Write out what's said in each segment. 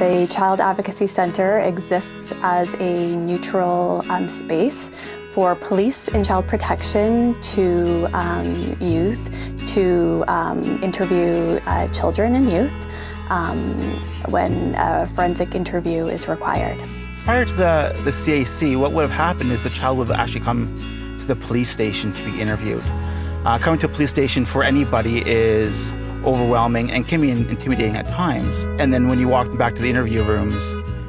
The Child Advocacy Center exists as a neutral space for police and child protection to use to interview children and youth when a forensic interview is required. Prior to the CAC, what would have happened is the child would have actually come to the police station to be interviewed. Coming to a police station for anybody is overwhelming and can be intimidating at times. And then when you walk back to the interview rooms,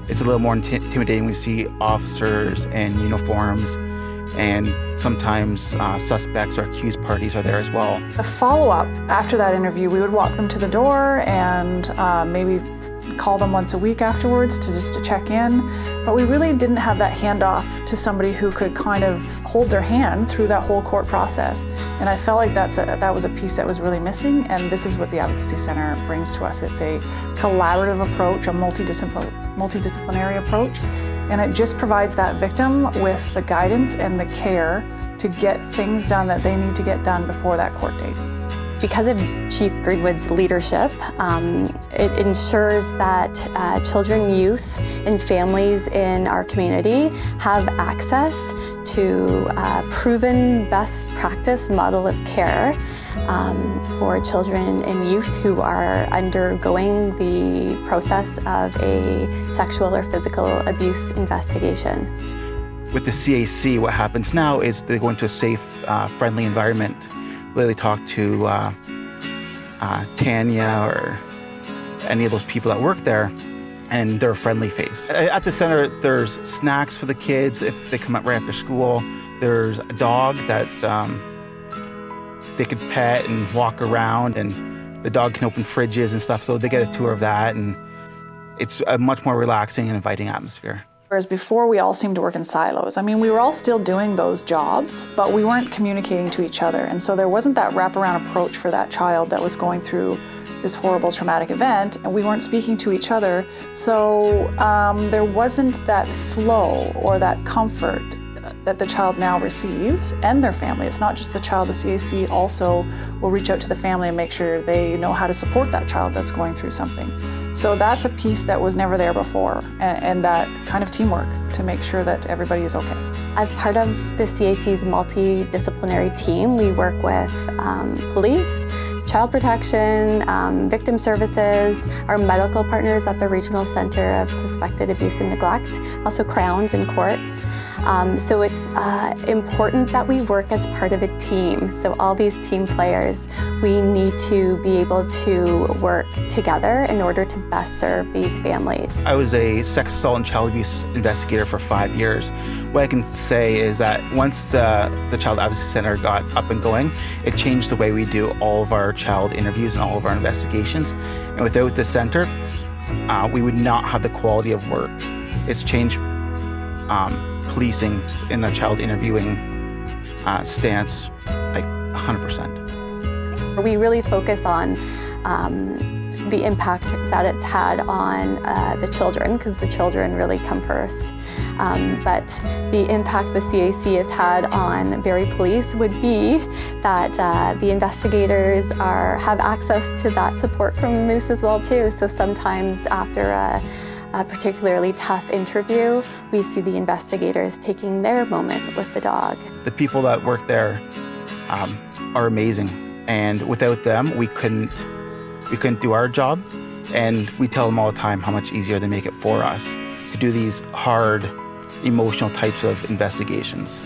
it's a little more intimidating when you see officers in uniforms, and sometimes suspects or accused parties are there as well. The follow-up after that interview, we would walk them to the door and maybe call them once a week afterwards to check in. But we really didn't have that handoff to somebody who could kind of hold their hand through that whole court process. And I felt like that was a piece that was really missing, and this is what the Advocacy Center brings to us. It's a collaborative approach, a multidisciplinary approach, and it just provides that victim with the guidance and the care to get things done that they need to get done before that court date. Because of Chief Greenwood's leadership, it ensures that children, youth, and families in our community have access to a proven best practice model of care for children and youth who are undergoing the process of a sexual or physical abuse investigation. With the CAC, what happens now is they go into a safe, friendly environment. They talk to Tanya or any of those people that work there, and they're a friendly face. At the center, there's snacks for the kids if they come up right after school. There's a dog that they could pet and walk around, and the dog can open fridges and stuff, so they get a tour of that, and it's a much more relaxing and inviting atmosphere. Whereas before, we all seemed to work in silos. I mean, we were all still doing those jobs, but we weren't communicating to each other. And so there wasn't that wraparound approach for that child that was going through this horrible traumatic event, and we weren't speaking to each other. So there wasn't that flow or that comfort that the child now receives and their family. It's not just the child. The CAC also will reach out to the family and make sure they know how to support that child that's going through something. So that's a piece that was never there before, and that kind of teamwork to make sure that everybody is okay. As part of the CAC's multidisciplinary team, we work with police, child protection, victim services, our medical partners at the Regional Center of Suspected Abuse and Neglect, also Crowns and courts. So it's important that we work as part of a team. So all these team players, we need to be able to work together in order to best serve these families. I was a sex assault and child abuse investigator for 5 years. What I can say is that once the Child Advocacy Center got up and going, it changed the way we do all of our child interviews and all of our investigations. And without the center, we would not have the quality of work. It's changed policing in the child interviewing stance like 100%. We really focus on the impact that it's had on the children, because the children really come first. But the impact the CAC has had on Barrie Police would be that the investigators have access to that support from Moose as well too. So sometimes after a particularly tough interview, we see the investigators taking their moment with the dog. The people that work there are amazing, and without them, we couldn't do our job. And we tell them all the time how much easier they make it for us to do these hard, emotional types of investigations.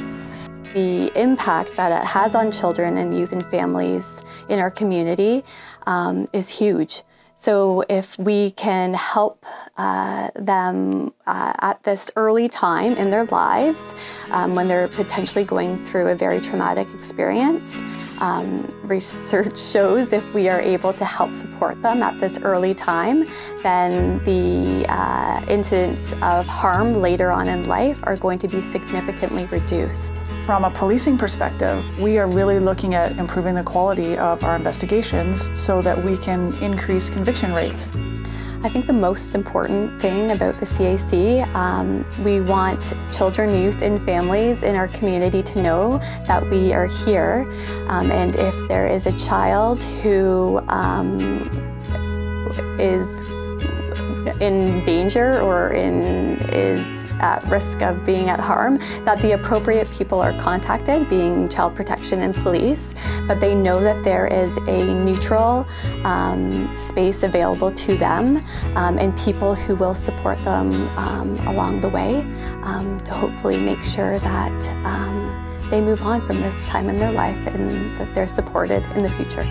The impact that it has on children and youth and families in our community is huge. So if we can help them at this early time in their lives, when they're potentially going through a very traumatic experience, research shows if we are able to help support them at this early time, then the incidents of harm later on in life are going to be significantly reduced. From a policing perspective, we are really looking at improving the quality of our investigations so that we can increase conviction rates. I think the most important thing about the CAC, we want children, youth, and families in our community to know that we are here. And if there is a child who is in danger or is at risk of being at harm, that the appropriate people are contacted, being child protection and police, but they know that there is a neutral space available to them and people who will support them along the way to hopefully make sure that they move on from this time in their life and that they're supported in the future.